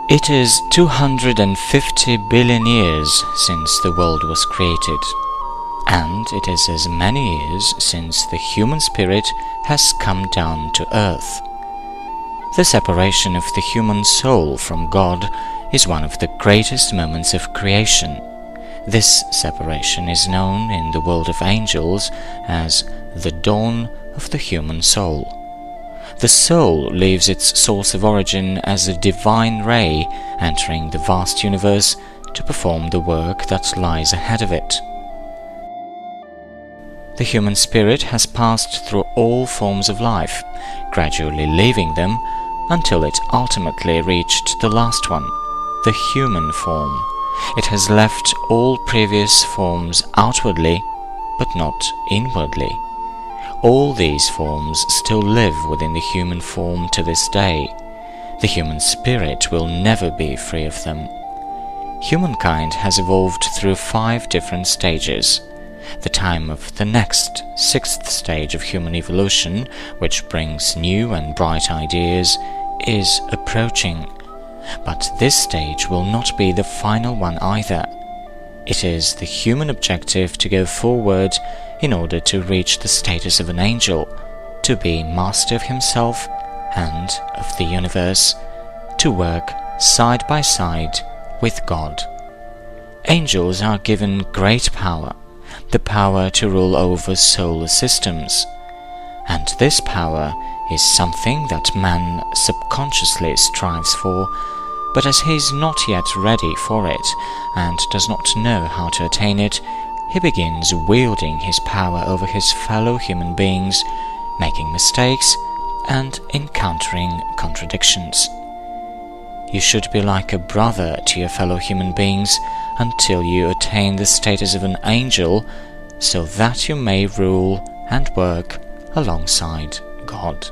It is 250 billion years since the world was created, and it is as many years since the human spirit has come down to earth. The separation of the human soul from God is one of the greatest moments of creation. This separation is known in the world of angels as the dawn of the human soul. The soul leaves its source of origin as a divine ray entering the vast universe to perform the work that lies ahead of it. The human spirit has passed through all forms of life, gradually leaving them until it ultimately reached the last one, the human form. It has left all previous forms outwardly, but not inwardly. All these forms still live within the human form to this day. The human spirit will never be free of them. Humankind has evolved through 5 different stages. The time of the next, 6th stage of human evolution, which brings new and bright ideas, is approaching. But this stage will not be the final one either. It is the human objective to go forward in order to reach the status of an angel, to be master of himself and of the universe, to work side by side with God. Angels are given great power, the power to rule over solar systems, and this power is something that man subconsciously strives for, but as he is not yet ready for it and does not know how to attain it, he begins wielding his power over his fellow human beings, making mistakes and encountering contradictions. You should be like a brother to your fellow human beings until you attain the status of an angel, so that you may rule and work alongside God.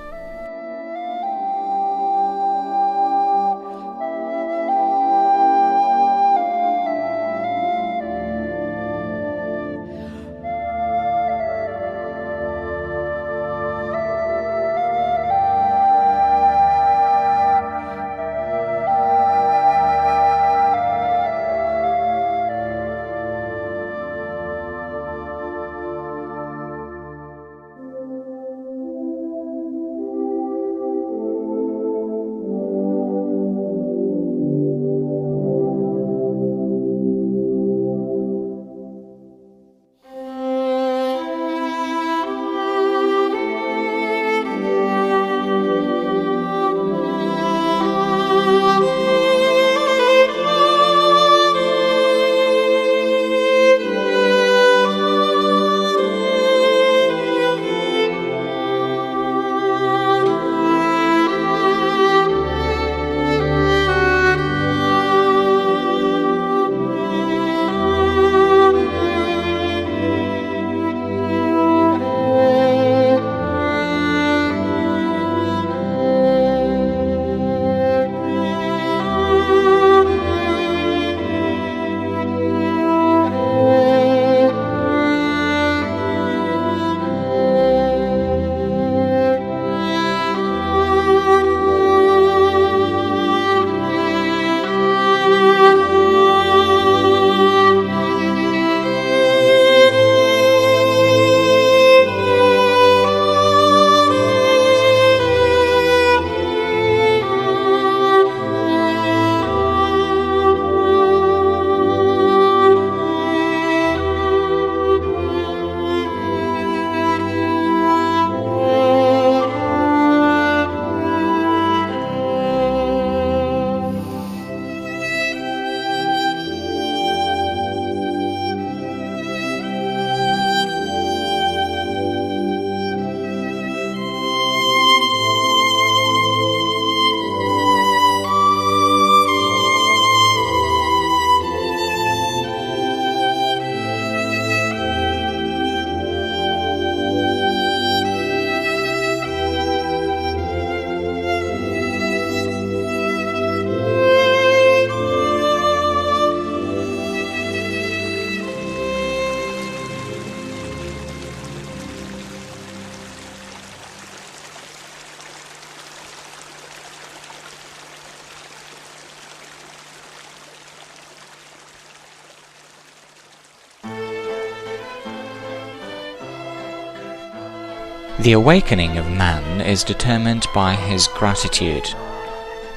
The awakening of man is determined by his gratitude.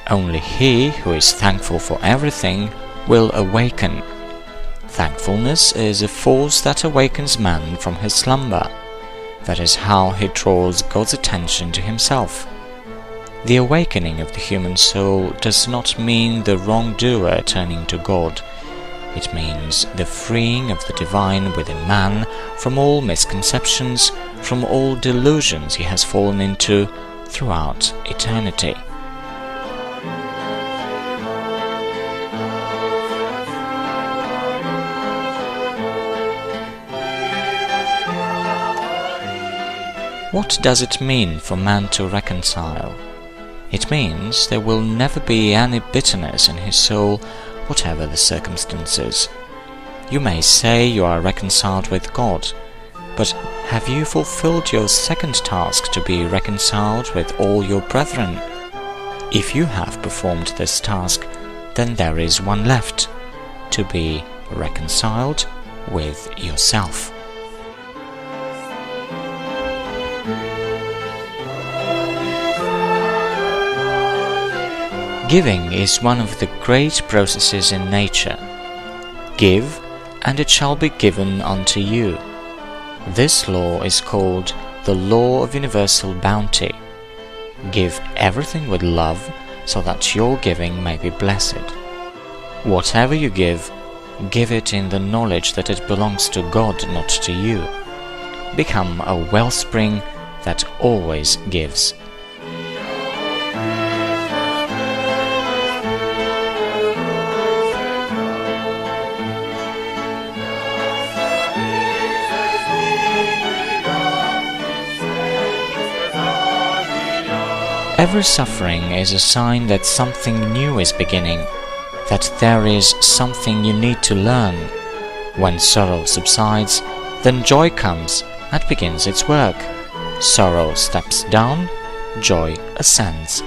Only he who is thankful for everything will awaken. Thankfulness is a force that awakens man from his slumber. That is how he draws God's attention to himself. The awakening of the human soul does not mean the wrongdoer turning to God. It means the freeing of the divine within man from all misconceptions, from all delusions he has fallen into throughout eternity. What does it mean for man to reconcile? It means there will never be any bitterness in his soul, whatever the circumstances. You may say you are reconciled with God, but have you fulfilled your second task to be reconciled with all your brethren? If you have performed this task, then there is one left, to be reconciled with yourself. Giving is one of the great processes in nature. Give, and it shall be given unto you. This law is called the law of universal bounty. Give everything with love, so that your giving may be blessed. Whatever you give it in the knowledge that it belongs to God, not to you. Become a wellspring that always gives. Every suffering is a sign that something new is beginning, that there is something you need to learn. When sorrow subsides, then joy comes and begins its work. Sorrow steps down, joy ascends.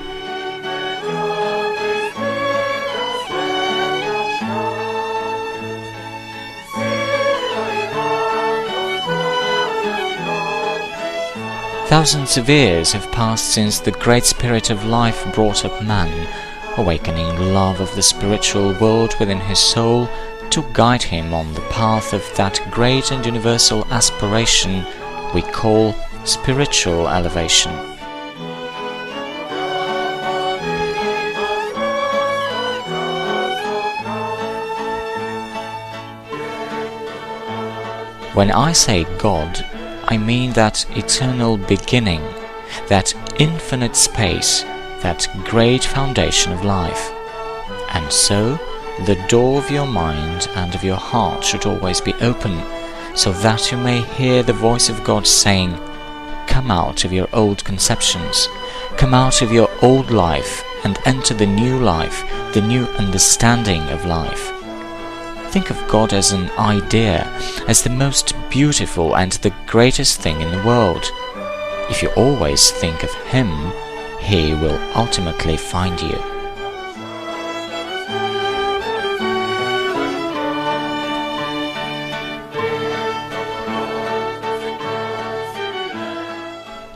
Thousands of years have passed since the Great Spirit of Life brought up man, awakening love of the spiritual world within his soul to guide him on the path of that great and universal aspiration we call spiritual elevation. When I say God, I mean that eternal beginning, that infinite space, that great foundation of life. And so, the door of your mind and of your heart should always be open, so that you may hear the voice of God saying, "Come out of your old conceptions, come out of your old life and enter the new life, the new understanding of life." Think of God as an idea, as the most beautiful and the greatest thing in the world. If you always think of Him, He will ultimately find you.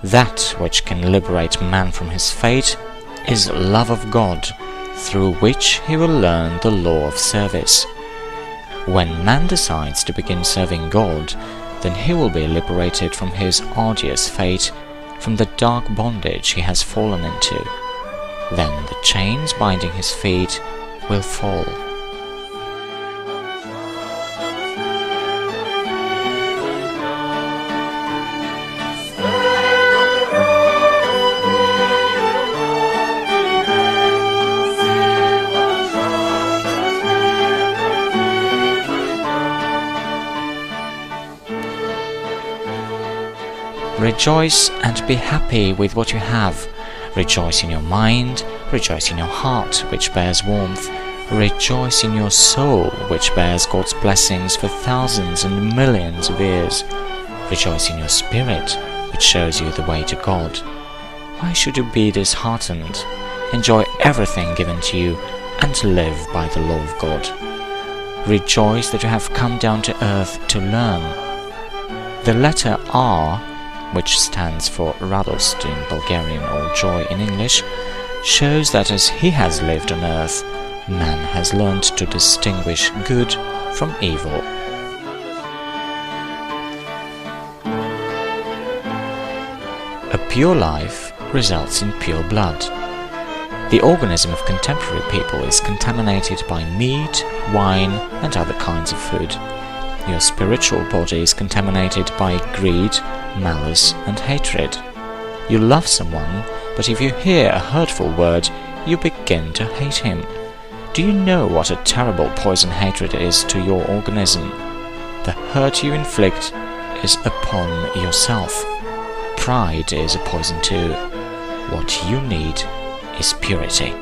That which can liberate man from his fate is love of God, through which he will learn the law of service. When man decides to begin serving God, then he will be liberated from his arduous fate, from the dark bondage he has fallen into. Then the chains binding his feet will fall. Rejoice and be happy with what you have. Rejoice in your mind, rejoice in your heart, which bears warmth. Rejoice in your soul, which bears God's blessings for thousands and millions of years. Rejoice in your spirit, which shows you the way to God. Why should you be disheartened? Enjoy everything given to you and live by the law of God. Rejoice that you have come down to earth to learn. The letter R, which stands for radost in Bulgarian or joy in English, shows that as he has lived on earth, man has learned to distinguish good from evil. A pure life results in pure blood. The organism of contemporary people is contaminated by meat, wine, and other kinds of food. Your spiritual body is contaminated by greed, malice, and hatred. You love someone, but if you hear a hurtful word, you begin to hate him. Do you know what a terrible poison hatred is to your organism? The hurt you inflict is upon yourself. Pride is a poison too. What you need is purity.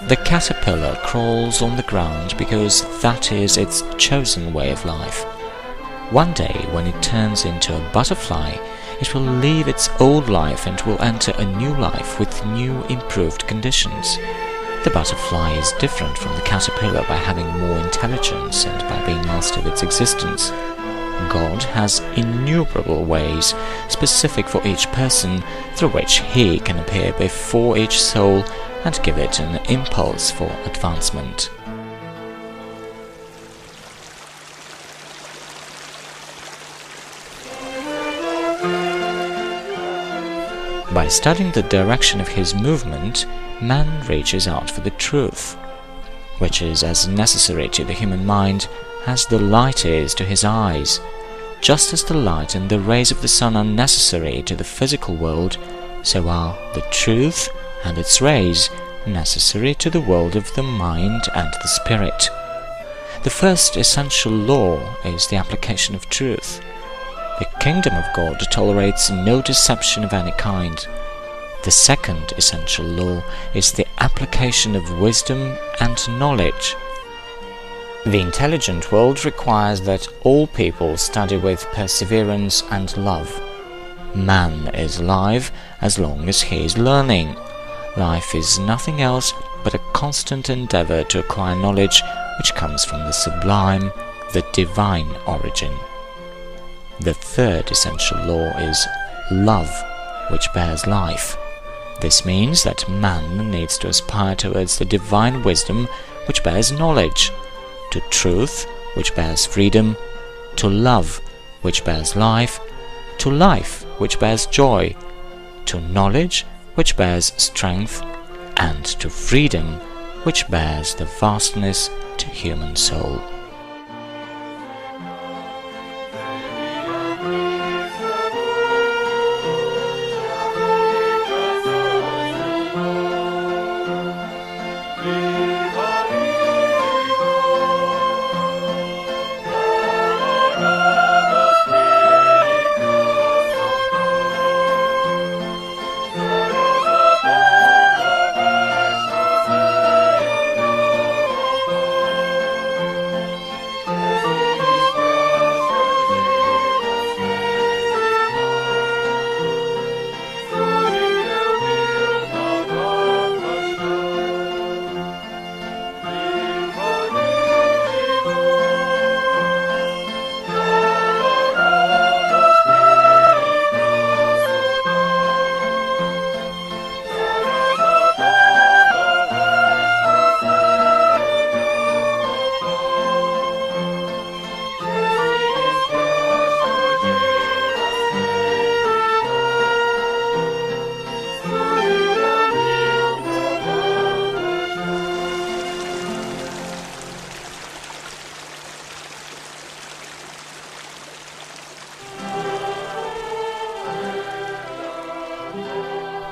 The caterpillar crawls on the ground because that is its chosen way of life. One day, when it turns into a butterfly, it will leave its old life and will enter a new life with new, improved conditions. The butterfly is different from the caterpillar by having more intelligence and by being master of its existence. God has innumerable ways, specific for each person, through which He can appear before each soul and give it an impulse for advancement. By studying the direction of his movement, man reaches out for the truth, which is as necessary to the human mind as the light is to his eyes. Just as the light and the rays of the sun are necessary to the physical world, so are the truth and its rays necessary to the world of the mind and the spirit. The first essential law is the application of truth. The kingdom of God tolerates no deception of any kind. The second essential law is the application of wisdom and knowledge. The intelligent world requires that all people study with perseverance and love. Man is alive as long as he is learning. Life is nothing else but a constant endeavor to acquire knowledge which comes from the sublime, the divine origin. The third essential law is love, which bears life. This means that man needs to aspire towards the divine wisdom which bears knowledge, to truth which bears freedom, to love which bears life, to life which bears joy, to knowledge which bears strength, and to freedom which bears the vastness to human soul.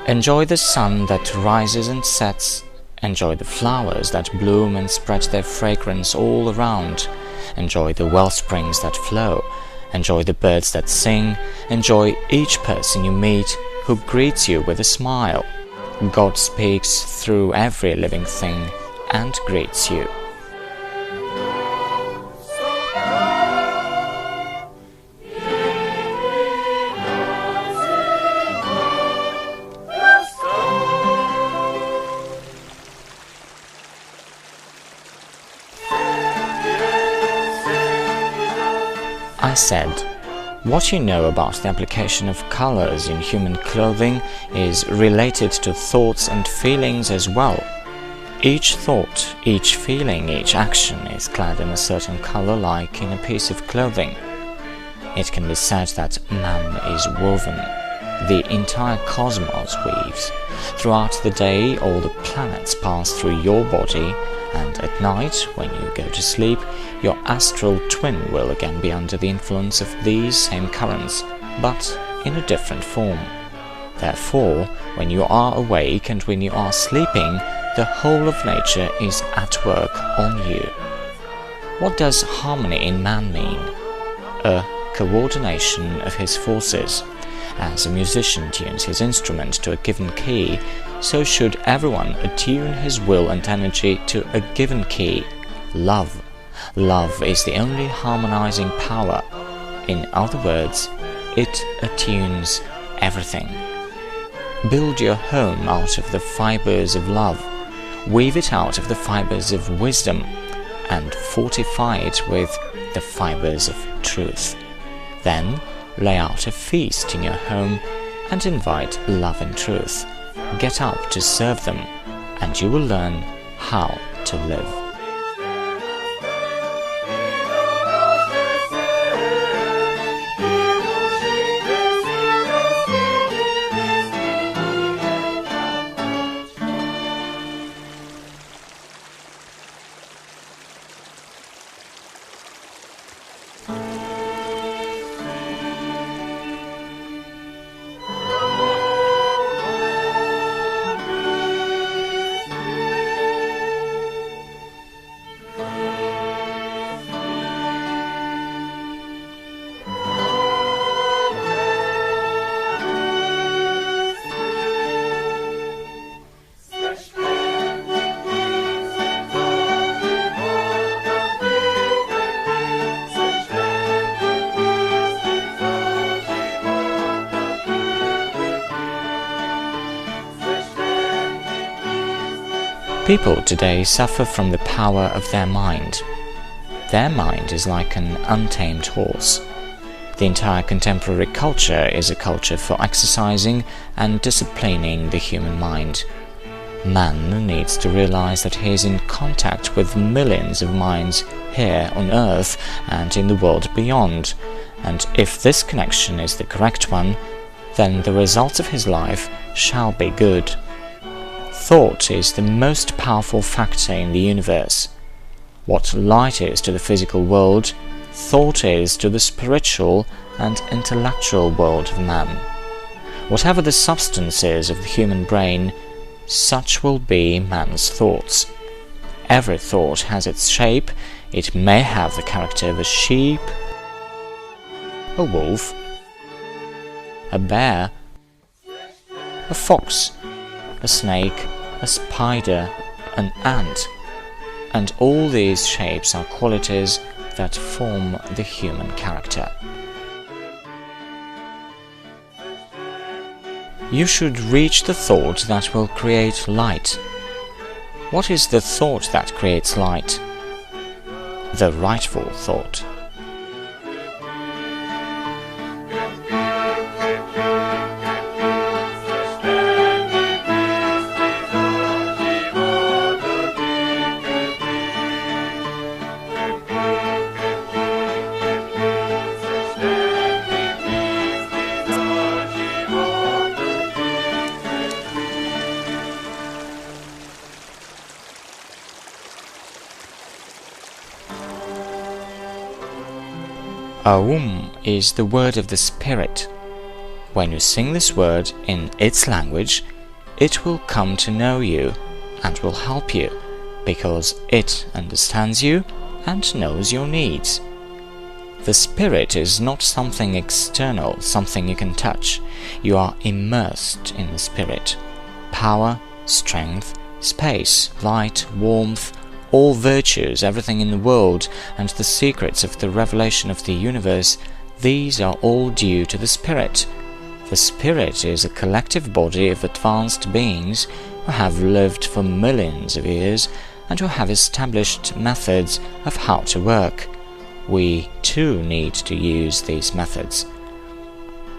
Enjoy the sun that rises and sets. Enjoy the flowers that bloom and spread their fragrance all around. Enjoy the well springs that flow. Enjoy the birds that sing. Enjoy each person you meet who greets you with a smile. God speaks through every living thing and greets you. said, what you know about the application of colors in human clothing is related to thoughts and feelings as well. Each thought, each feeling, each action is clad in a certain color like in a piece of clothing. It can be said that man is woven. The entire cosmos weaves. Throughout the day, all the planets pass through your body, and at night, when you go to sleep, your astral twin will again be under the influence of these same currents, but in a different form. Therefore, when you are awake and when you are sleeping, the whole of nature is at work on you. What does harmony in man mean? A coordination of his forces. As a musician tunes his instrument to a given key, so should everyone attune his will and energy to a given key. Love. Love is the only harmonizing power. In other words, it attunes everything. Build your home out of the fibers of love. Weave it out of the fibers of wisdom, and fortify it with the fibers of truth. Then lay out a feast in your home and invite love and truth. Get up to serve them, and you will learn how to live. People today suffer from the power of their mind. Their mind is like an untamed horse. The entire contemporary culture is a culture for exercising and disciplining the human mind. Man needs to realize that he is in contact with millions of minds here on earth and in the world beyond, and if this connection is the correct one, then the results of his life shall be good. Thought is the most powerful factor in the universe. What light is to the physical world, thought is to the spiritual and intellectual world of man. Whatever the substance is of the human brain, such will be man's thoughts. Every thought has its shape. It may have the character of a sheep, a wolf, a bear, a fox, a snake, a spider, an ant, and all these shapes are qualities that form the human character. You should reach the thought that will create light. What is the thought that creates light? The rightful thought. Aum is the word of the spirit. When you sing this word in its language, it will come to know you and will help you, because it understands you and knows your needs. The spirit is not something external, something you can touch. You are immersed in the spirit. Power, strength, space, light, warmth, all virtues, everything in the world, and the secrets of the revelation of the universe, these are all due to the spirit. The spirit is a collective body of advanced beings who have lived for millions of years and who have established methods of how to work. we too need to use these methods.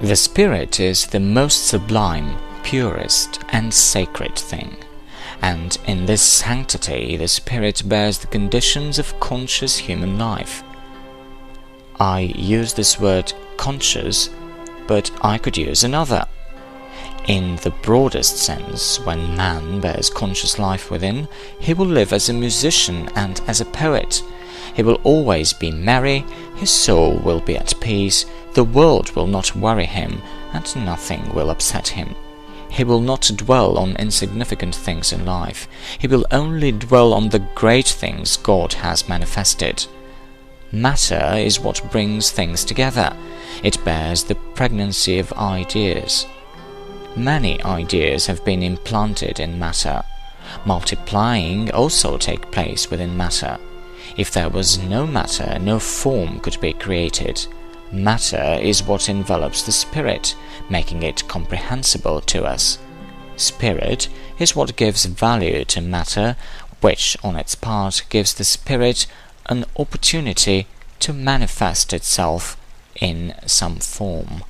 The spirit is the most sublime, purest, and sacred thing, and in this sanctity the spirit bears the conditions of conscious human life. I use this word conscious, but I could use another. In the broadest sense, when man bears conscious life within, he will live as a musician and as a poet. He will always be merry, his soul will be at peace, the world will not worry him, and nothing will upset him. He will not dwell on insignificant things in life. He will only dwell on the great things God has manifested. Matter is what brings things together. It bears the pregnancy of ideas. Many ideas have been implanted in matter. Multiplying also takes place within matter. If there was no matter, no form could be created. Matter is what envelops the spirit, making it comprehensible to us. Spirit is what gives value to matter, which on its part gives the spirit an opportunity to manifest itself in some form.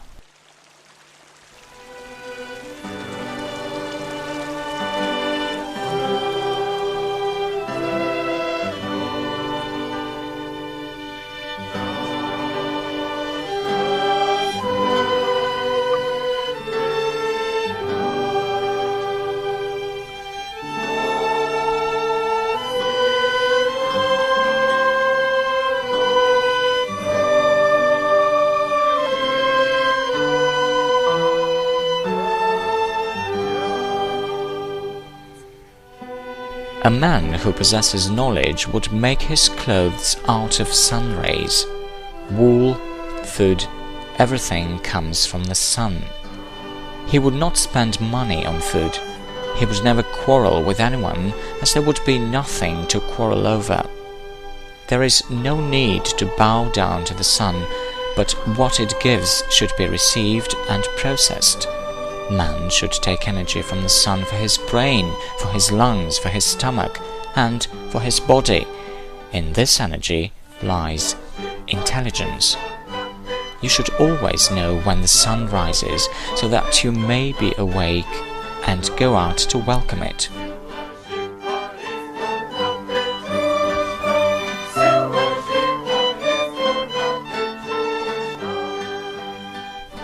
A man who possesses knowledge would make his clothes out of sun rays. Wool, food, everything comes from the sun. He would not spend money on food. He would never quarrel with anyone, as there would be nothing to quarrel over. There is no need to bow down to the sun, but what it gives should be received and processed. Man should take energy from the sun for his brain, for his lungs, for his stomach, and for his body. In this energy lies intelligence. You should always know when the sun rises, so that you may be awake and go out to welcome it.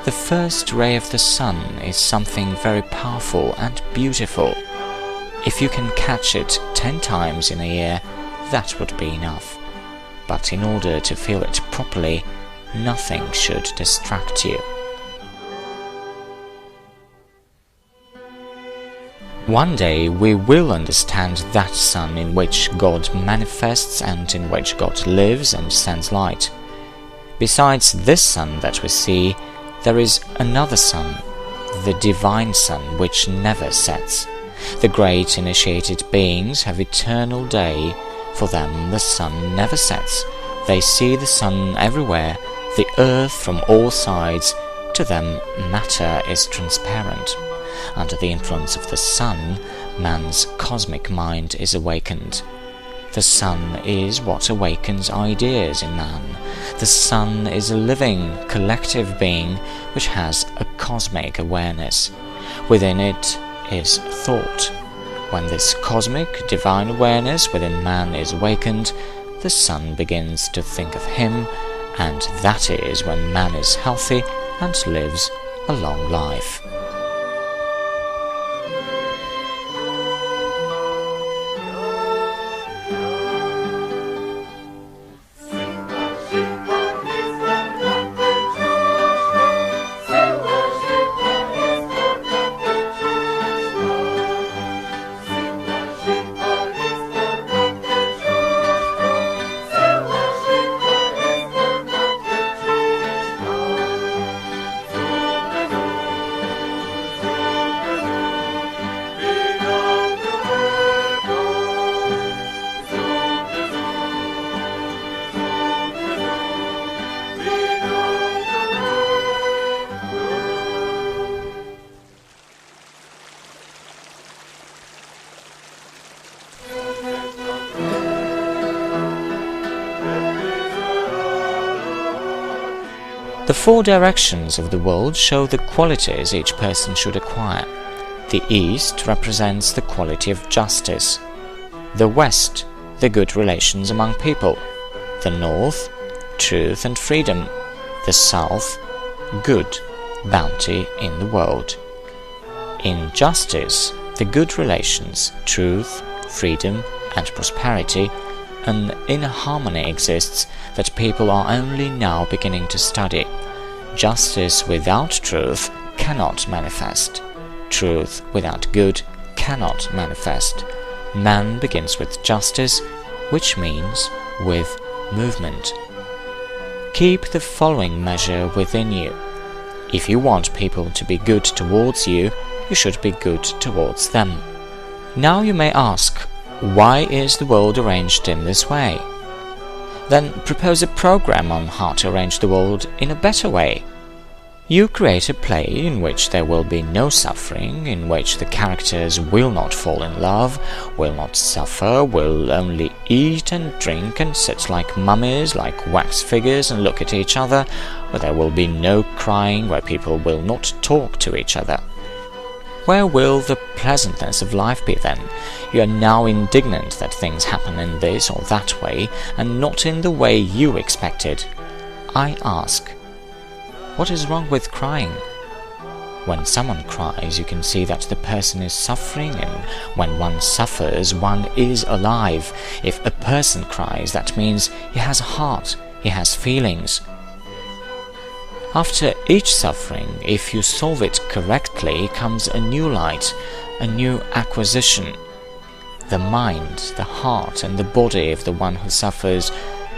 The first ray of the sun is something very powerful and beautiful. If you can catch it 10 times in a year, that would be enough. But in order to feel it properly, nothing should distract you. One day we will understand that sun in which God manifests and in which God lives and sends light. Besides this sun that we see, there is another sun, the divine sun, which never sets. The great initiated beings have eternal day. For them the sun never sets. They see the sun everywhere, the earth from all sides. To them matter is transparent. Under the influence of the sun, man's cosmic mind is awakened. The sun is what awakens ideas in man. The sun is a living, collective being which has a cosmic awareness. Within it is thought. When this cosmic, divine awareness within man is awakened, the sun begins to think of him, and that is when man is healthy and lives a long life. The four directions of the world show the qualities each person should acquire. The East represents the quality of justice, the West, the good relations among people, the North, truth and freedom, the South, good, bounty in the world. In justice, the good relations, truth, freedom and prosperity, an inner harmony exists that people are only now beginning to study. Justice without truth cannot manifest. Truth without good cannot manifest. Man begins with justice, which means with movement. Keep the following measure within you. If you want people to be good towards you, you should be good towards them. Now you may ask, why is the world arranged in this way? Then propose a program on how to arrange the world in a better way. You create a play in which there will be no suffering, in which the characters will not fall in love, will not suffer, will only eat and drink and sit like mummies, like wax figures and look at each other, where there will be no crying, where people will not talk to each other. Where will the pleasantness of life be then? You are now indignant that things happen in this or that way, and not in the way you expected. I ask, what is wrong with crying? When someone cries, you can see that the person is suffering, and when one suffers, one is alive. If a person cries, that means he has a heart, he has feelings. After each suffering, if you solve it correctly, comes a new light, a new acquisition. The mind, the heart, and the body of the one who suffers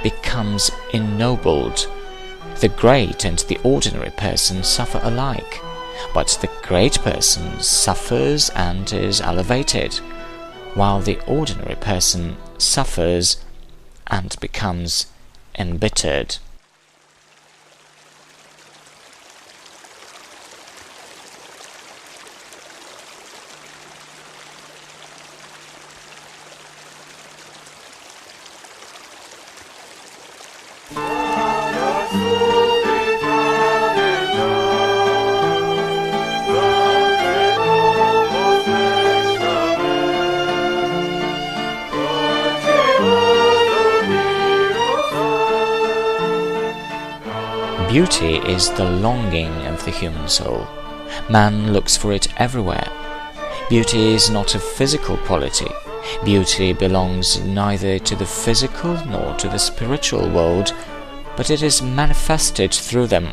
becomes ennobled. The great and the ordinary person suffer alike, but the great person suffers and is elevated, while the ordinary person suffers and becomes embittered. Beauty is the longing of the human soul. Man looks for it everywhere. Beauty is not a physical quality. Beauty belongs neither to the physical nor to the spiritual world, but it is manifested through them.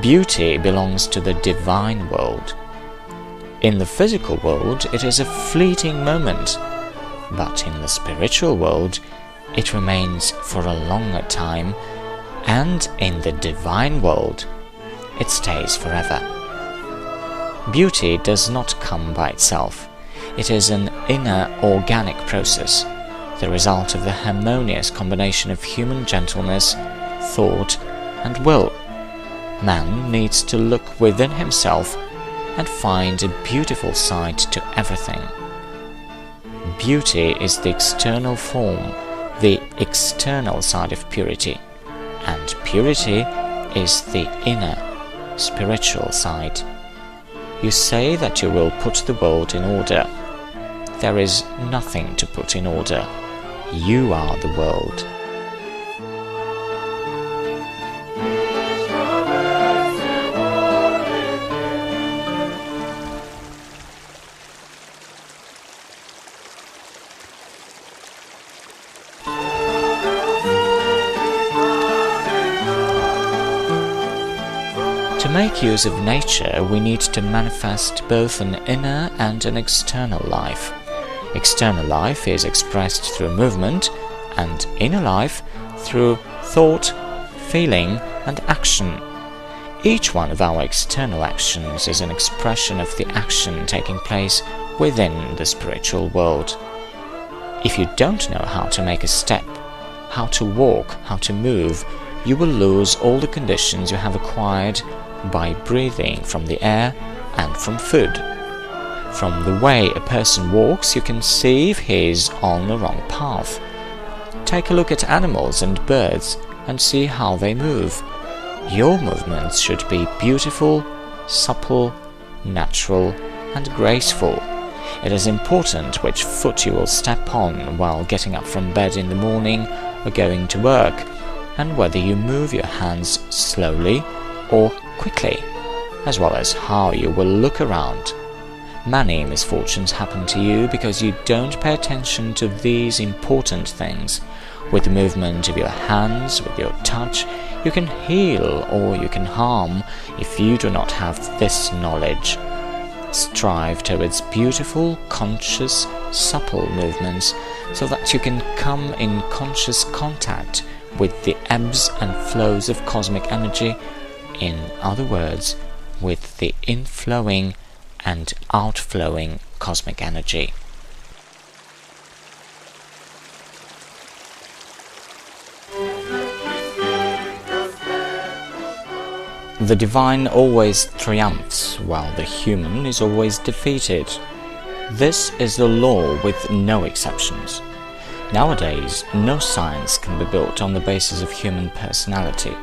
Beauty belongs to the divine world. In the physical world, it is a fleeting moment, but in the spiritual world, it remains for a longer time, and in the divine world, it stays forever. Beauty does not come by itself. It is an inner organic process, the result of the harmonious combination of human gentleness, thought, and will. Man needs to look within himself and find a beautiful side to everything. Beauty is the external form, the external side of purity, and purity is the inner, spiritual side. You say that you will put the world in order. There is nothing to put in order. You are the world. To make use of nature, we need to manifest both an inner and an external life. External life is expressed through movement, and inner life through thought, feeling, and action. Each one of our external actions is an expression of the action taking place within the spiritual world. If you don't know how to make a step, how to walk, how to move, you will lose all the conditions you have acquired by breathing from the air and from food. From the way a person walks, you can see if he is on the wrong path. Take a look at animals and birds and see how they move. Your movements should be beautiful, supple, natural, and graceful. It is important which foot you will step on while getting up from bed in the morning or going to work, and whether you move your hands slowly or quickly, as well as how you will look around. Many misfortunes happen to you because you don't pay attention to these important things. With the movement of your hands, with your touch, you can heal or you can harm if you do not have this knowledge. Strive towards beautiful, conscious, supple movements so that you can come in conscious contact with the ebbs and flows of cosmic energy, in other words, with the inflowing and outflowing cosmic energy. The divine always triumphs, while the human is always defeated. This is the law with no exceptions. Nowadays, no science can be built on the basis of human personality.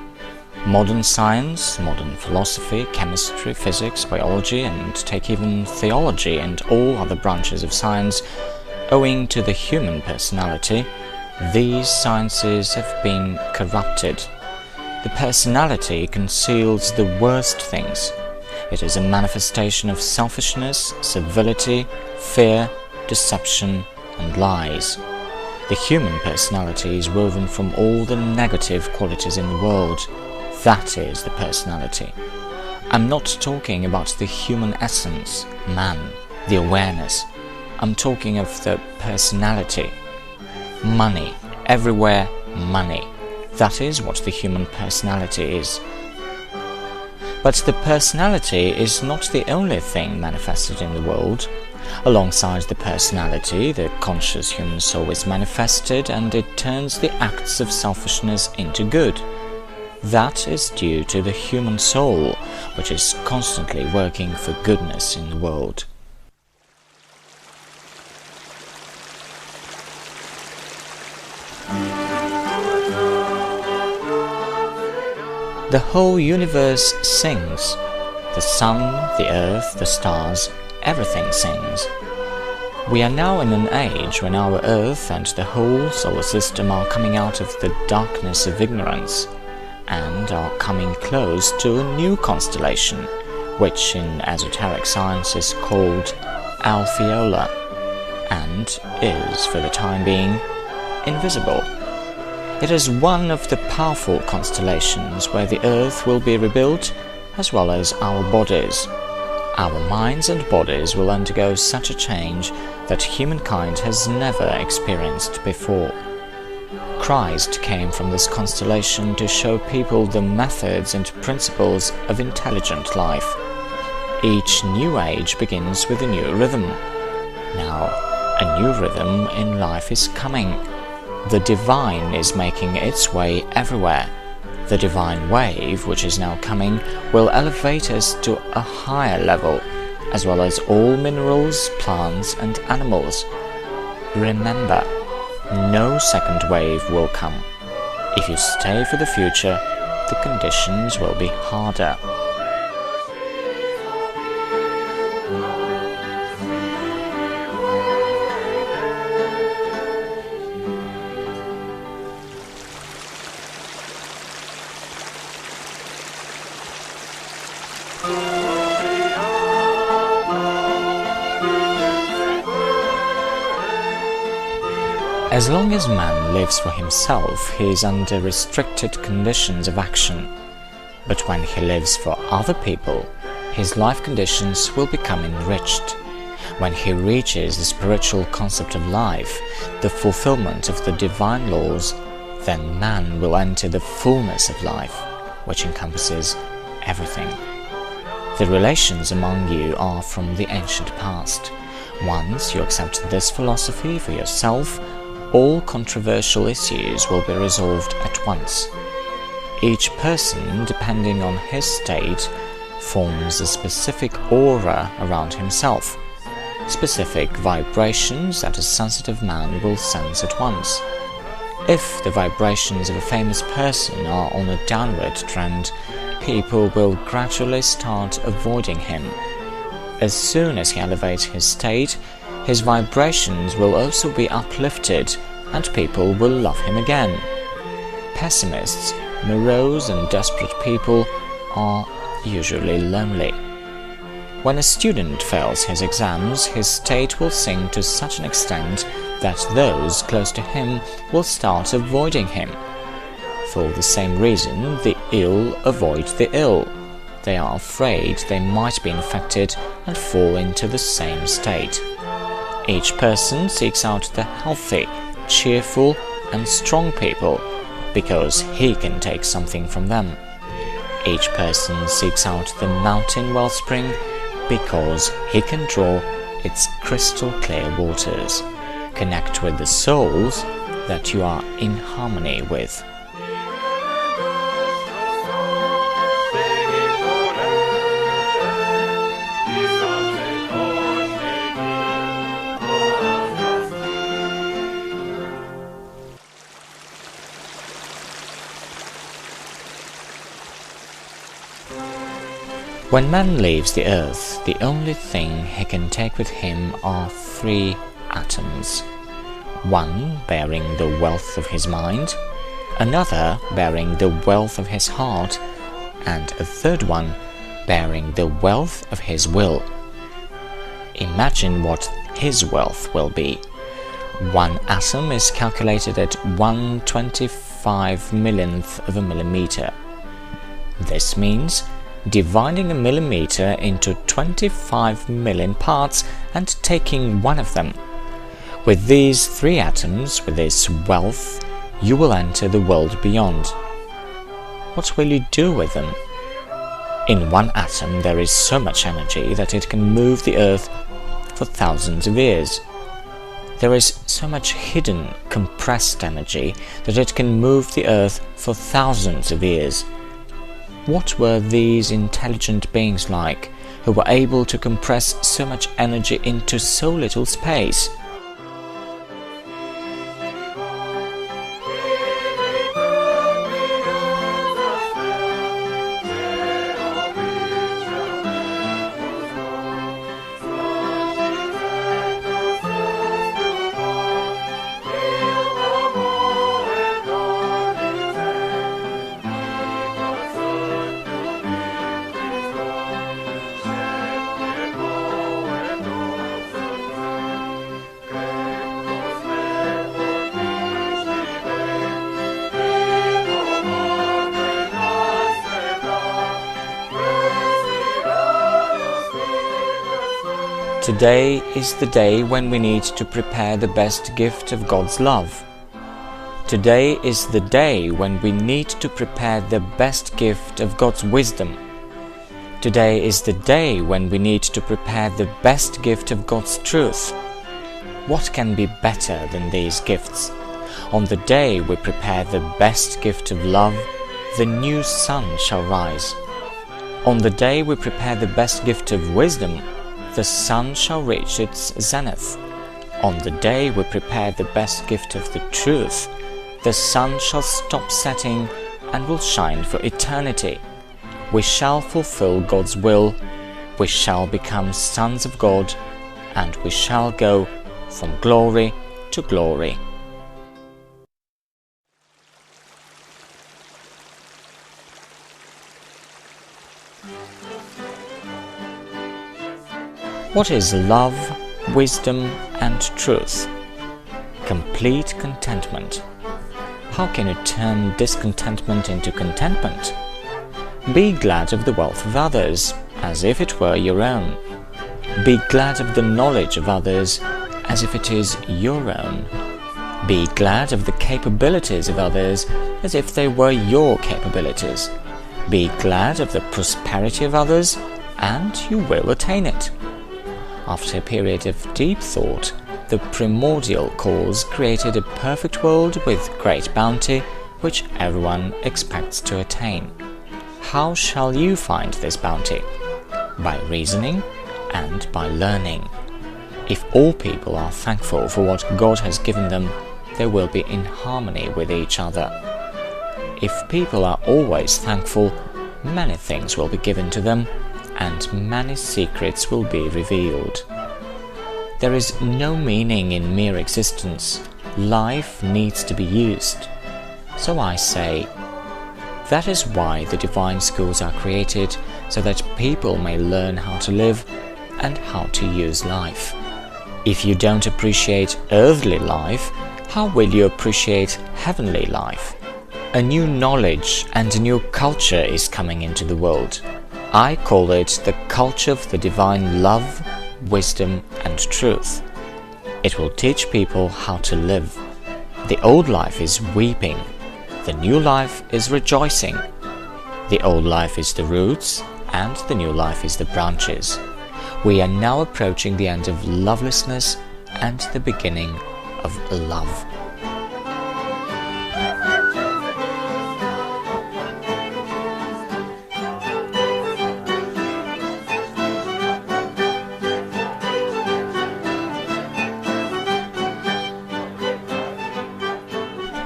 Modern science, modern philosophy, chemistry, physics, biology, and take even theology and all other branches of science, owing to the human personality, these sciences have been corrupted. The personality conceals the worst things. It is a manifestation of selfishness, servility, fear, deception, and lies. The human personality is woven from all the negative qualities in the world. That is the personality. I'm not talking about the human essence, man, the awareness. I'm talking of the personality. Money, everywhere money. That is what the human personality is. But the personality is not the only thing manifested in the world. Alongside the personality, the conscious human soul is manifested, and it turns the acts of selfishness into good. That is due to the human soul, which is constantly working for goodness in the world. The whole universe sings. The sun, the earth, the stars, everything sings. We are now in an age when our earth and the whole solar system are coming out of the darkness of ignorance and are coming close to a new constellation, which in esoteric science is called Alpheola, and is, for the time being, invisible. It is one of the powerful constellations where the earth will be rebuilt, as well as our bodies. Our minds and bodies will undergo such a change that humankind has never experienced before. Christ came from this constellation to show people the methods and principles of intelligent life. Each new age begins with a new rhythm. Now, a new rhythm in life is coming. The divine is making its way everywhere. The divine wave, which is now coming, will elevate us to a higher level, as well as all minerals, plants, and animals. Remember, no second wave will come. If you stay for the future, the conditions will be harder. As long as man lives for himself, he is under restricted conditions of action. But when he lives for other people, his life conditions will become enriched. When he reaches the spiritual concept of life, the fulfillment of the divine laws, then man will enter the fullness of life, which encompasses everything. The relations among you are from the ancient past. Once you accept this philosophy for yourself, all controversial issues will be resolved at once. Each person, depending on his state, forms a specific aura around himself, specific vibrations that a sensitive man will sense at once. If the vibrations of a famous person are on a downward trend, people will gradually start avoiding him. As soon as he elevates his state, his vibrations will also be uplifted and people will love him again. Pessimists, morose and desperate people are usually lonely. When a student fails his exams, his state will sink to such an extent that those close to him will start avoiding him. For the same reason, the ill avoid the ill. They are afraid they might be infected and fall into the same state. Each person seeks out the healthy, cheerful and strong people because he can take something from them. Each person seeks out the mountain wellspring because he can draw its crystal clear waters. Connect with the souls that you are in harmony with. When man leaves the earth, the only thing he can take with him are 3 atoms. One bearing the wealth of his mind, another bearing the wealth of his heart, and a third one bearing the wealth of his will. Imagine what his wealth will be. 1 atom is calculated at 1/25 millionth of a millimeter. This means dividing a millimeter into 25 million parts and taking one of them. With these 3 atoms, with this wealth, you will enter the world beyond. What will you do with them? In 1 atom there is so much energy that it can move the earth for thousands of years. There is so much hidden, compressed energy that it can move the earth for thousands of years. What were these intelligent beings like, who were able to compress so much energy into so little space? Today is the day when we need to prepare the best gift of God's love. Today is the day when we need to prepare the best gift of God's wisdom. Today is the day when we need to prepare the best gift of God's truth. What can be better than these gifts? On the day we prepare the best gift of love, the new sun shall rise. On the day we prepare the best gift of wisdom, the sun shall reach its zenith. On the day we prepare the best gift of the truth, the sun shall stop setting and will shine for eternity. We shall fulfill God's will, we shall become sons of God, and we shall go from glory to glory. What is love, wisdom, and truth? Complete contentment. How can you turn discontentment into contentment? Be glad of the wealth of others, as if it were your own. Be glad of the knowledge of others, as if it is your own. Be glad of the capabilities of others, as if they were your capabilities. Be glad of the prosperity of others, and you will attain it. After a period of deep thought, the primordial cause created a perfect world with great bounty, which everyone expects to attain. How shall you find this bounty? By reasoning and by learning. If all people are thankful for what God has given them, they will be in harmony with each other. If people are always thankful, many things will be given to them, and many secrets will be revealed. There is no meaning in mere existence. Life needs to be used. So I say, that is why the divine schools are created, so that people may learn how to live and how to use life. If you don't appreciate earthly life, how will you appreciate heavenly life? A new knowledge and a new culture is coming into the world. I call it the culture of the divine love, wisdom and truth. It will teach people how to live. The old life is weeping. The new life is rejoicing. The old life is the roots, and the new life is the branches. We are now approaching the end of lovelessness and the beginning of love.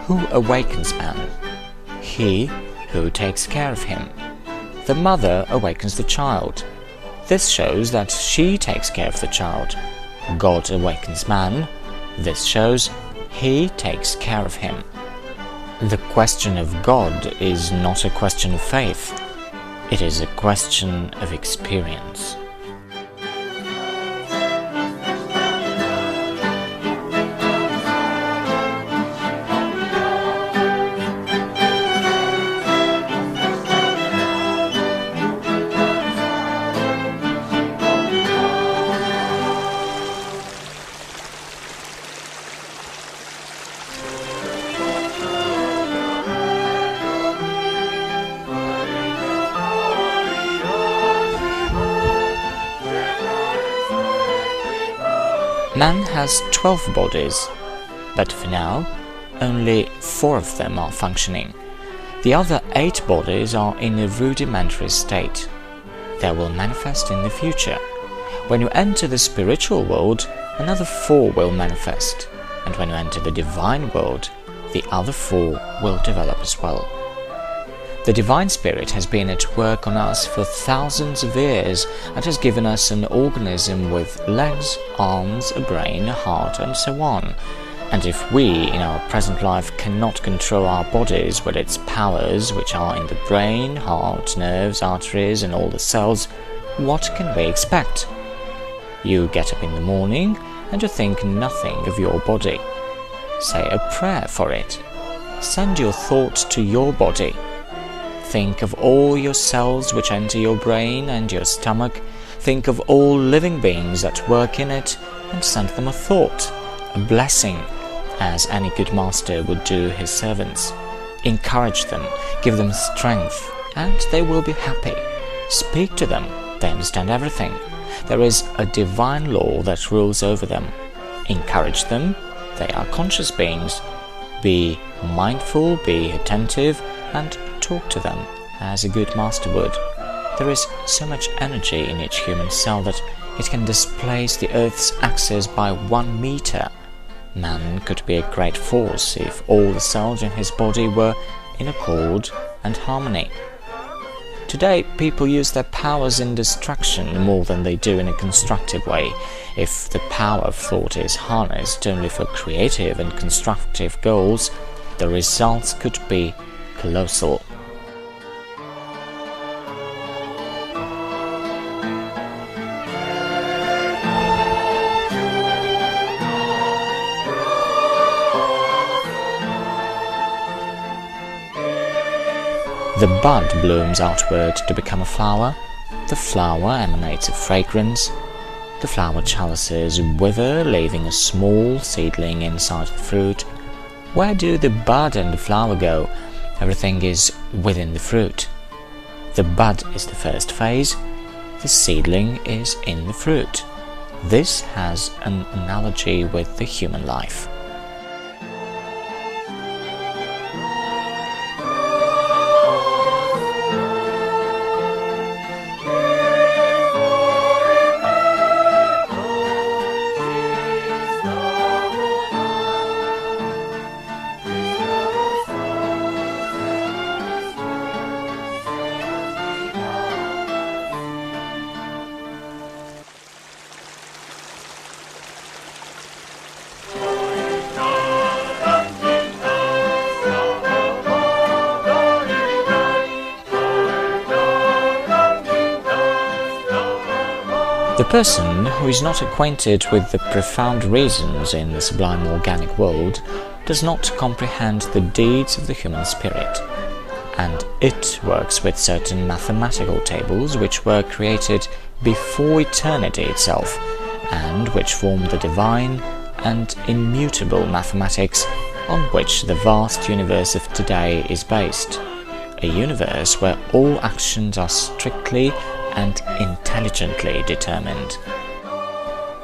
Who awakens man? He who takes care of him. The mother awakens the child. This shows that she takes care of the child. God awakens man. This shows he takes care of him. The question of God is not a question of faith. It is a question of experience. Man has 12 bodies, but for now, only 4 of them are functioning. The other 8 bodies are in a rudimentary state. They will manifest in the future. When you enter the spiritual world, another 4 will manifest, and when you enter the divine world, the other 4 will develop as well. The Divine Spirit has been at work on us for thousands of years and has given us an organism with legs, arms, a brain, a heart, and so on. And if we, in our present life, cannot control our bodies with its powers, which are in the brain, heart, nerves, arteries, and all the cells, what can we expect? You get up in the morning and you think nothing of your body. Say a prayer for it. Send your thought to your body. Think of all your cells which enter your brain and your stomach. Think of all living beings that work in it and send them a thought, a blessing, as any good master would do his servants. Encourage them, give them strength, and they will be happy. Speak to them, they understand everything. There is a divine law that rules over them. Encourage them, they are conscious beings. Be mindful, be attentive, and talk to them as a good master would. There is so much energy in each human cell that it can displace the Earth's axis by 1 meter. Man could be a great force if all the cells in his body were in accord and harmony. Today, people use their powers in destruction more than they do in a constructive way. If the power of thought is harnessed only for creative and constructive goals, the results could be colossal. The bud blooms outward to become a flower. The flower emanates a fragrance. The flower chalices wither, leaving a small seedling inside the fruit. Where do the bud and the flower go? Everything is within the fruit. The bud is the first phase. The seedling is in the fruit. This has an analogy with the human life. The person who is not acquainted with the profound reasons in the sublime organic world does not comprehend the deeds of the human spirit, and it works with certain mathematical tables which were created before eternity itself, and which form the divine and immutable mathematics on which the vast universe of today is based, a universe where all actions are strictly and intelligently determined.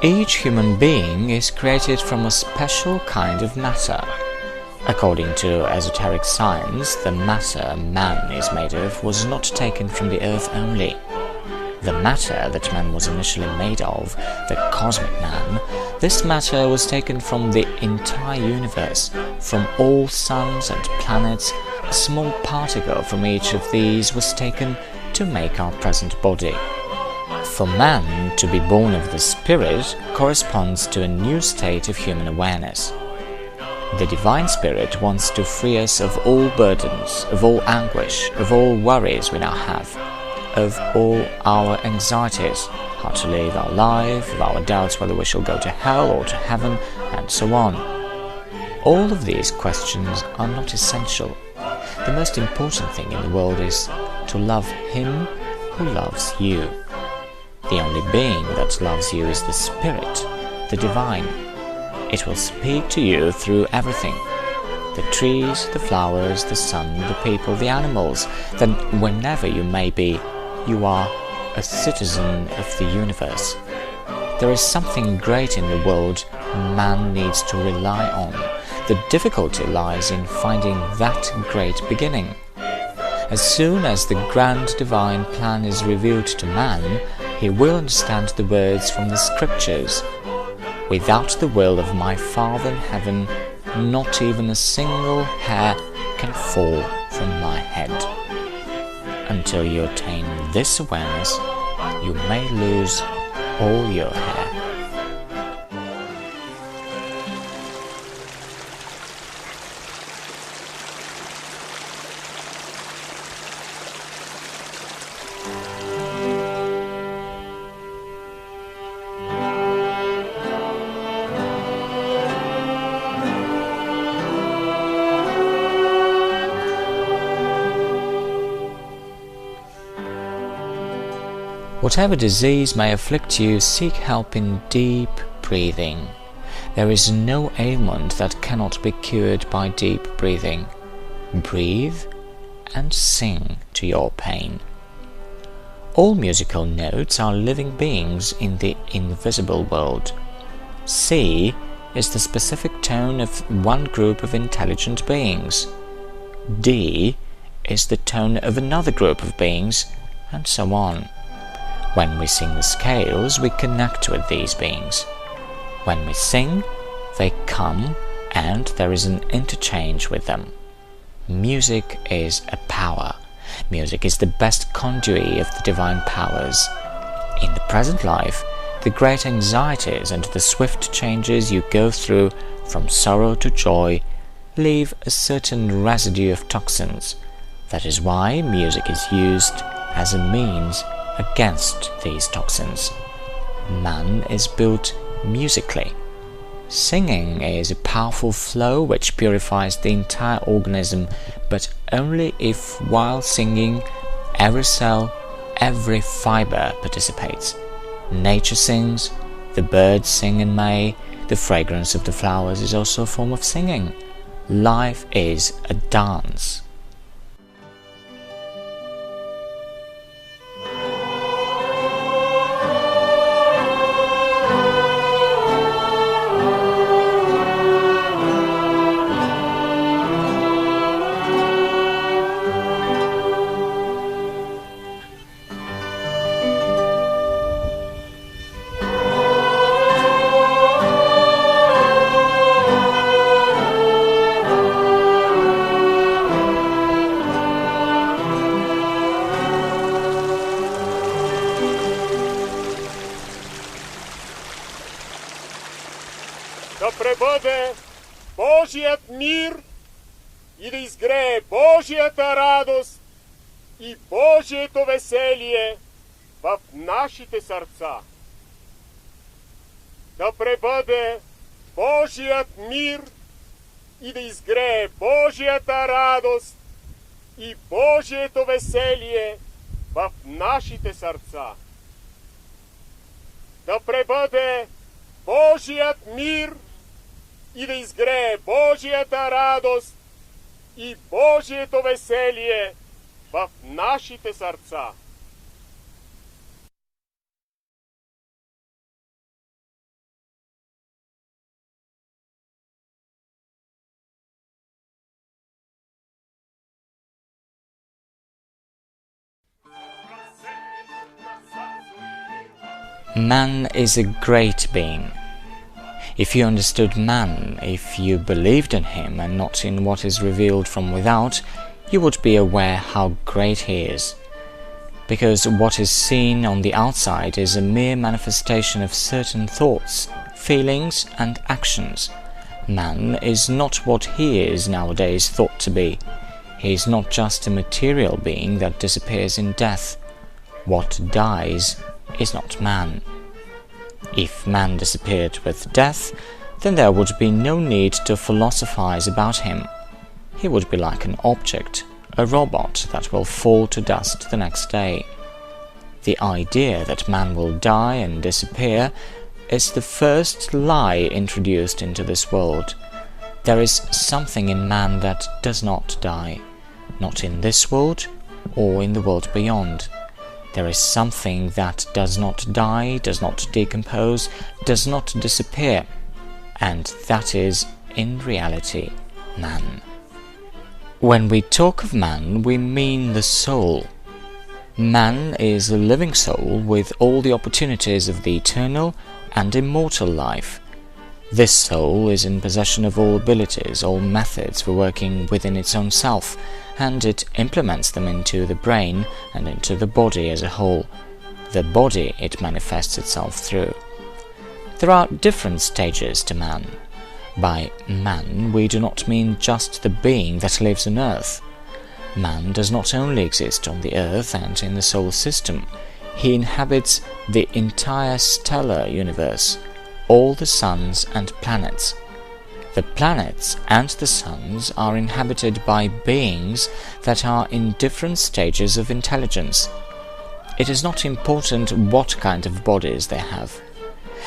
Each human being is created from a special kind of matter. According to esoteric science, the matter man is made of was not taken from the earth only. The matter that man was initially made of, the cosmic man, this matter was taken from the entire universe, from all suns and planets. A small particle from each of these was taken to make our present body. For man to be born of the Spirit corresponds to a new state of human awareness. The Divine Spirit wants to free us of all burdens, of all anguish, of all worries we now have, of all our anxieties, how to live our life, of our doubts whether we shall go to hell or to heaven, and so on. All of these questions are not essential. The most important thing in the world is to love Him who loves you. The only being that loves you is the Spirit, the Divine. It will speak to you through everything. The trees, the flowers, the sun, the people, the animals. Then whenever you may be, you are a citizen of the universe. There is something great in the world man needs to rely on. The difficulty lies in finding that great beginning. As soon as the grand divine plan is revealed to man, he will understand the words from the scriptures. Without the will of my Father in heaven, not even a single hair can fall from my head. Until you attain this awareness, you may lose all your hair. Whatever disease may afflict you, seek help in deep breathing. There is no ailment that cannot be cured by deep breathing. Breathe and sing to your pain. All musical notes are living beings in the invisible world. C is the specific tone of one group of intelligent beings. D is the tone of another group of beings, and so on. When we sing the scales, we connect with these beings. When we sing, they come, and there is an interchange with them. Music is a power. Music is the best conduit of the divine powers. In the present life, the great anxieties and the swift changes you go through from sorrow to joy leave a certain residue of toxins. That is why music is used as a means against these toxins. Man is built musically. Singing is a powerful flow which purifies the entire organism, but only if while singing every cell, every fiber participates. Nature sings, the birds sing in May, the fragrance of the flowers is also a form of singing. Life is a dance. да пребъде Божият мир и да изгрее Божията радост и Божието веселие в нашите сърца. да пребъде Божият мир и да изгрее Божията радост и Божието веселие в нашите сърца. Да пребъде Божият мир и да изгрее Божията радост и Божието веселие в нашите сърца. Man is a great being. If you understood man, if you believed in him and not in what is revealed from without, you would be aware how great he is. Because what is seen on the outside is a mere manifestation of certain thoughts, feelings and actions. Man is not what he is nowadays thought to be. He is not just a material being that disappears in death. What dies is not man. If man disappeared with death, then there would be no need to philosophize about him. He would be like an object, a robot that will fall to dust the next day. The idea that man will die and disappear is the first lie introduced into this world. There is something in man that does not die, not in this world or in the world beyond. There is something that does not die, does not decompose, does not disappear, and that is, in reality, man. When we talk of man, we mean the soul. Man is a living soul with all the opportunities of the eternal and immortal life. This soul is in possession of all abilities, all methods for working within its own self, and it implements them into the brain and into the body as a whole. The body it manifests itself through. There are different stages to man. By man we do not mean just the being that lives on earth. Man does not only exist on the earth and in the solar system. He inhabits the entire stellar universe, all the suns and planets. The planets and the suns are inhabited by beings that are in different stages of intelligence. It is not important what kind of bodies they have.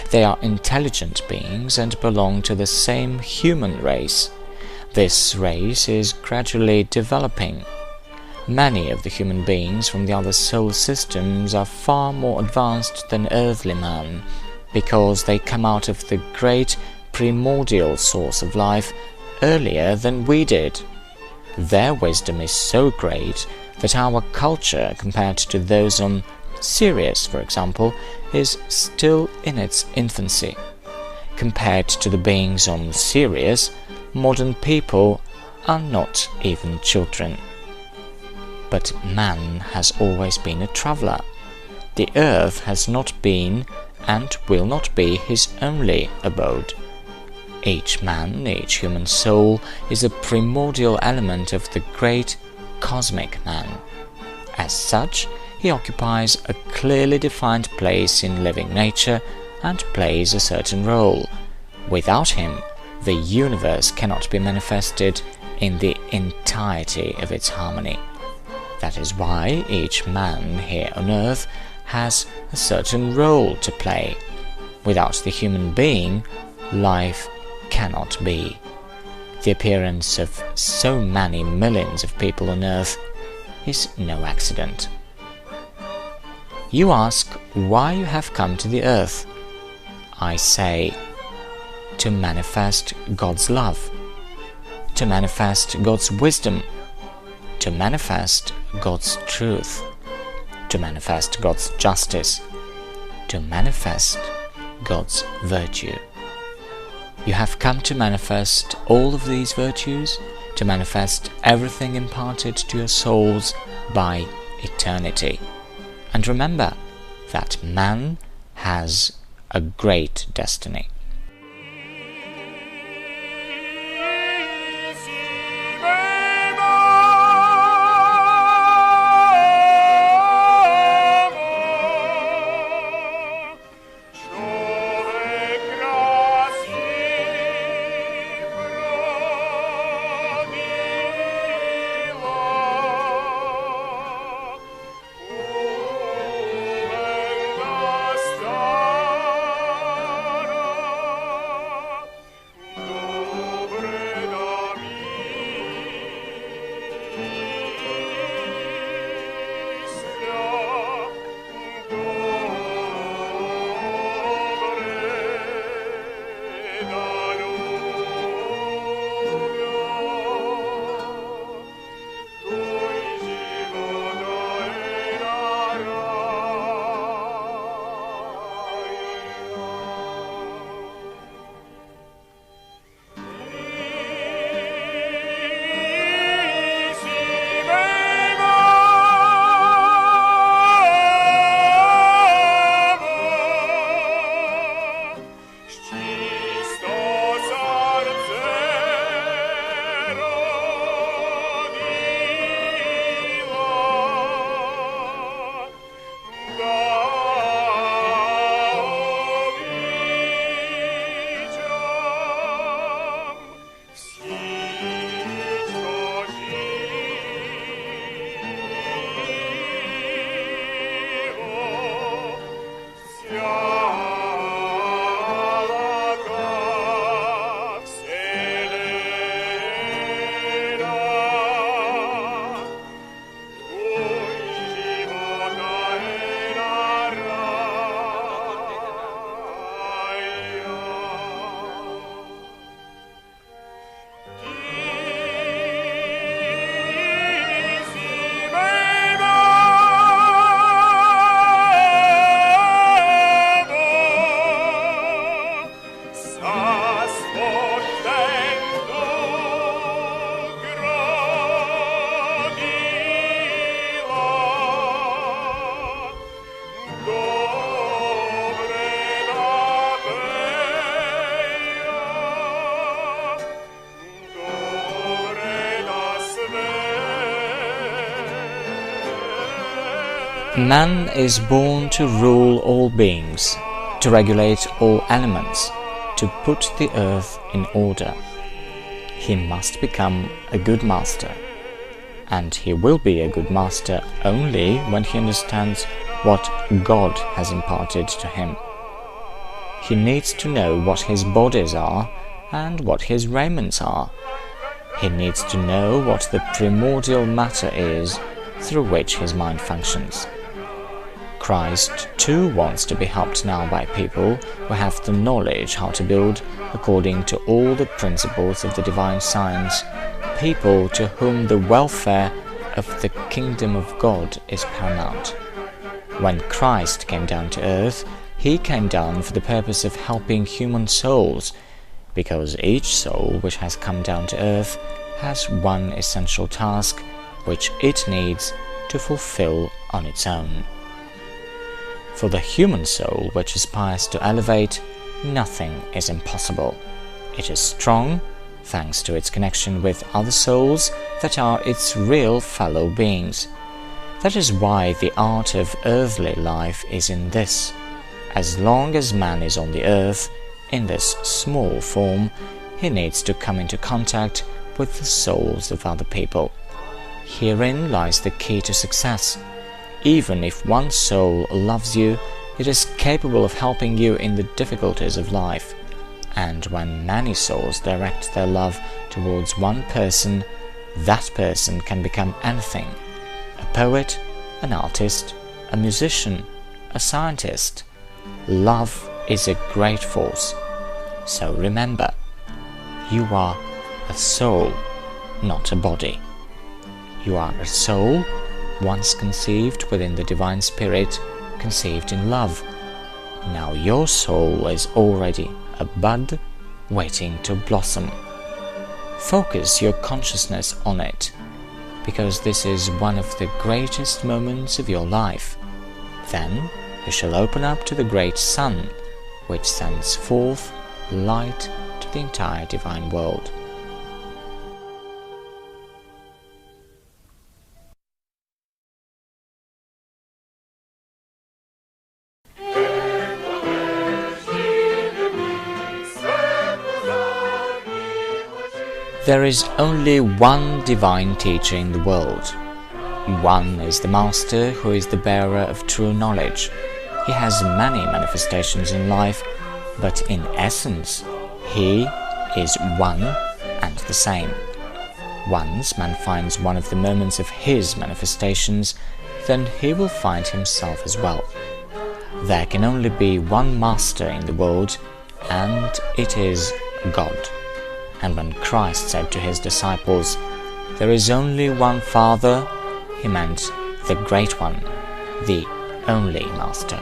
They are intelligent beings and belong to the same human race. This race is gradually developing. Many of the human beings from the other solar systems are far more advanced than earthly man, because they come out of the great primordial source of life earlier than we did. Their wisdom is so great that our culture, compared to those on Sirius, for example, is still in its infancy. Compared to the beings on Sirius, modern people are not even children. But man has always been a traveller. The earth has not been and will not be his only abode. Each man, each human soul, is a primordial element of the great cosmic man. As such, he occupies a clearly defined place in living nature and plays a certain role. Without him, the universe cannot be manifested in the entirety of its harmony. That is why each man here on earth has a certain role to play. Without the human being, life cannot be. The appearance of so many millions of people on earth is no accident. You ask why you have come to the earth. I say, to manifest God's love, to manifest God's wisdom, to manifest God's truth, to manifest God's justice, to manifest God's virtue. You have come to manifest all of these virtues, to manifest everything imparted to your souls by eternity. And remember that man has a great destiny. Man is born to rule all beings, to regulate all elements, to put the earth in order. He must become a good master, and he will be a good master only when he understands what God has imparted to him. He needs to know what his bodies are and what his raiments are. He needs to know what the primordial matter is through which his mind functions. Christ too wants to be helped now by people who have the knowledge how to build according to all the principles of the divine science, people to whom the welfare of the kingdom of God is paramount. When Christ came down to earth, he came down for the purpose of helping human souls, because each soul which has come down to earth has one essential task which it needs to fulfill on its own. For the human soul which aspires to elevate, nothing is impossible. It is strong, thanks to its connection with other souls that are its real fellow beings. That is why the art of earthly life is in this. As long as man is on the earth, in this small form, he needs to come into contact with the souls of other people. Herein lies the key to success. Even if one soul loves you, it is capable of helping you in the difficulties of life. And when many souls direct their love towards one person, that person can become anything: a poet, an artist, a musician, a scientist. Love is a great force. So remember, you are a soul, not a body. You are a soul, once conceived within the divine spirit, conceived in love. Now your soul is already a bud waiting to blossom. Focus your consciousness on it, because this is one of the greatest moments of your life. Then you shall open up to the great sun, which sends forth light to the entire divine world. There is only one divine teacher in the world. One is the Master who is the bearer of true knowledge. He has many manifestations in life, but in essence, he is one and the same. Once man finds one of the moments of his manifestations, then he will find himself as well. There can only be one Master in the world, and it is God. And when Christ said to his disciples, "There is only one Father," he meant the Great One, the only Master.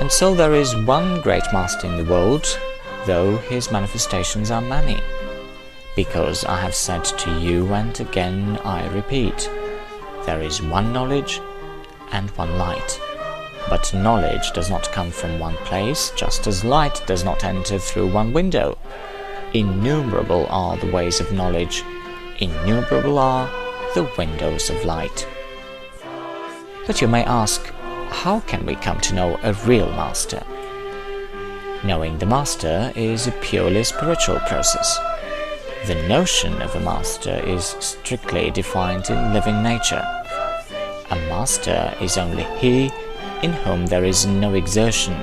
And so there is one great Master in the world, though his manifestations are many. Because I have said to you, and again I repeat, there is one knowledge and one light. But knowledge does not come from one place, just as light does not enter through one window. Innumerable are the ways of knowledge, innumerable are the windows of light. But you may ask, how can we come to know a real Master? Knowing the Master is a purely spiritual process. The notion of a Master is strictly defined in living nature. A Master is only he in whom there is no exertion.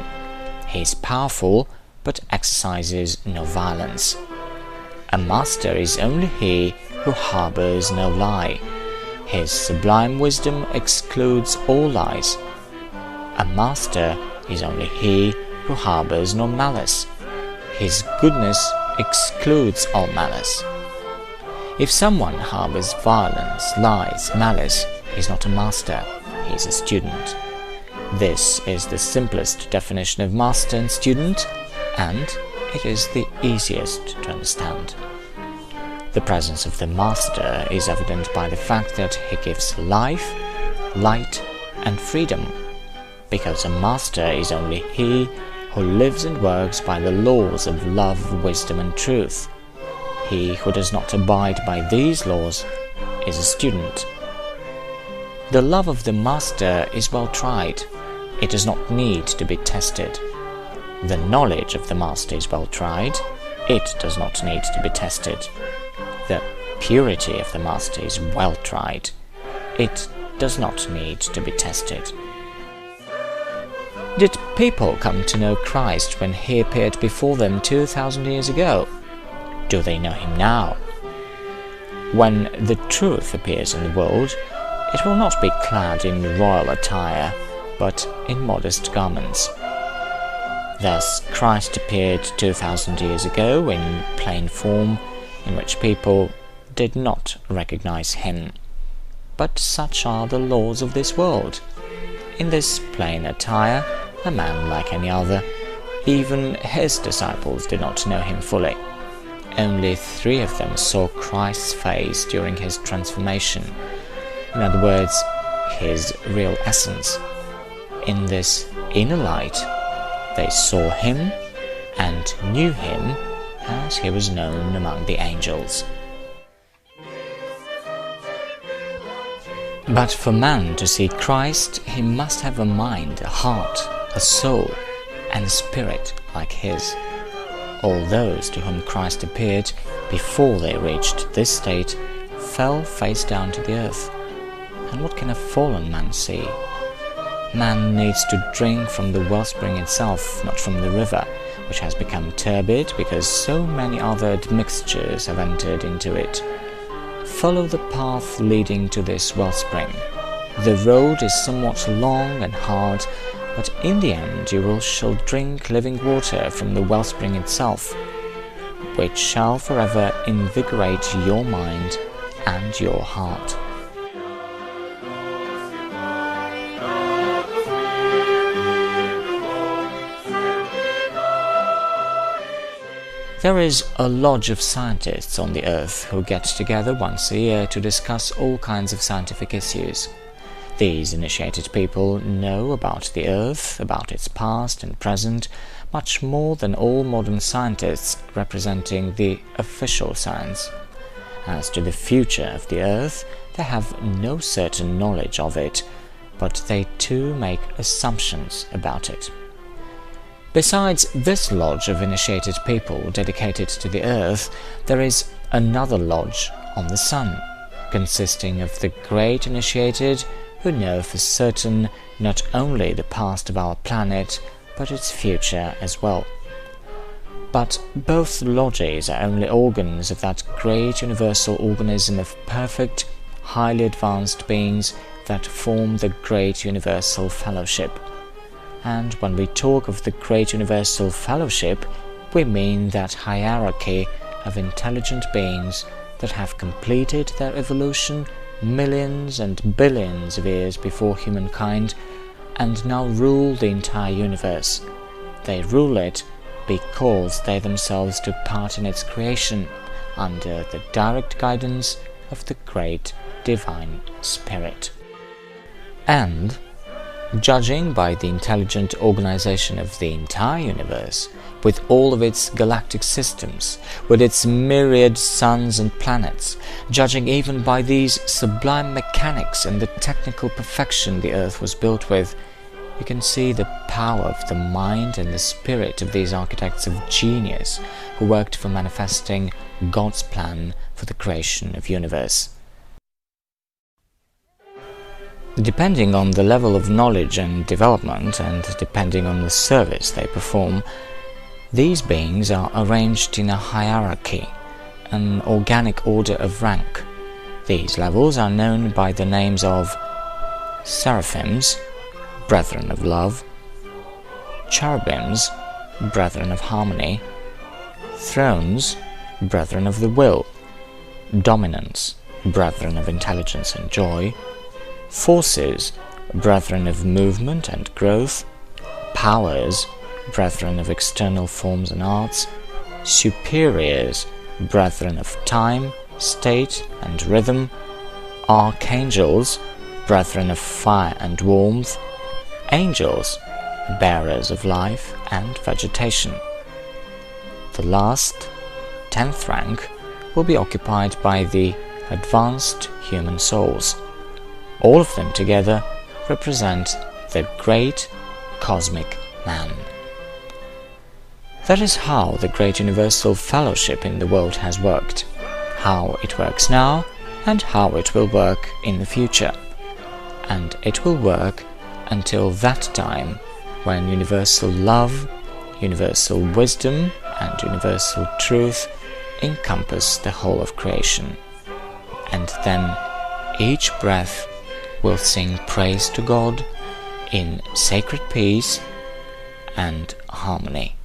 He is powerful, but exercises no violence. A Master is only he who harbors no lie. His sublime wisdom excludes all lies. A Master is only he who harbors no malice. His goodness excludes all malice. If someone harbors violence, lies, malice, he is not a Master, he is a student. This is the simplest definition of Master and student, and it is the easiest to understand. The presence of the Master is evident by the fact that he gives life, light, and freedom, because a Master is only he who lives and works by the laws of love, wisdom, and truth. He who does not abide by these laws is a student. The love of the Master is well tried. It does not need to be tested. The knowledge of the Master is well tried. It does not need to be tested. The purity of the Master is well tried. It does not need to be tested. Did people come to know Christ when he appeared before them 2,000 years ago? Do they know him now? When the truth appears in the world, it will not be clad in royal attire, but in modest garments. Thus, Christ appeared 2,000 years ago in plain form, in which people did not recognize him. But such are the laws of this world. In this plain attire, a man like any other, even his disciples did not know him fully. Only 3 of them saw Christ's face during his transformation. In other words, his real essence. In this inner light, they saw him and knew him as he was known among the angels. But for man to see Christ, he must have a mind, a heart, a soul, and a spirit like his. All those to whom Christ appeared before they reached this state fell face down to the earth. And what can a fallen man see? Man needs to drink from the wellspring itself, not from the river, which has become turbid because so many other admixtures have entered into it. Follow the path leading to this wellspring. The road is somewhat long and hard, but in the end you shall drink living water from the wellspring itself, which shall forever invigorate your mind and your heart. There is a lodge of scientists on the earth who get together once a year to discuss all kinds of scientific issues. These initiated people know about the earth, about its past and present, much more than all modern scientists representing the official science. As to the future of the earth, they have no certain knowledge of it, but they too make assumptions about it. Besides this lodge of initiated people dedicated to the earth, there is another lodge on the sun, consisting of the great initiated who know for certain not only the past of our planet, but its future as well. But both lodges are only organs of that great universal organism of perfect, highly advanced beings that form the great universal fellowship. And when we talk of the great universal fellowship, we mean that hierarchy of intelligent beings that have completed their evolution millions and billions of years before humankind and now rule the entire universe. They rule it because they themselves took part in its creation under the direct guidance of the great divine spirit. And, judging by the intelligent organization of the entire universe, with all of its galactic systems, with its myriad suns and planets, judging even by these sublime mechanics and the technical perfection the earth was built with, you can see the power of the mind and the spirit of these architects of genius who worked for manifesting God's plan for the creation of universe. Depending on the level of knowledge and development, and depending on the service they perform, these beings are arranged in a hierarchy, an organic order of rank. These levels are known by the names of seraphims, brethren of love; cherubims, brethren of harmony; thrones, brethren of the will; dominants, brethren of intelligence and joy; forces, brethren of movement and growth; powers, brethren of external forms and arts; superiors, brethren of time, state and rhythm; archangels, brethren of fire and warmth; angels, bearers of life and vegetation. The last, 10th rank, will be occupied by the advanced human souls. all of them together represent the great cosmic man. That is how the great universal fellowship in the world has worked, how it works now, and how it will work in the future. And it will work until that time when universal love, universal wisdom, and universal truth encompass the whole of creation. And then each breath will sing praise to God in sacred peace and harmony.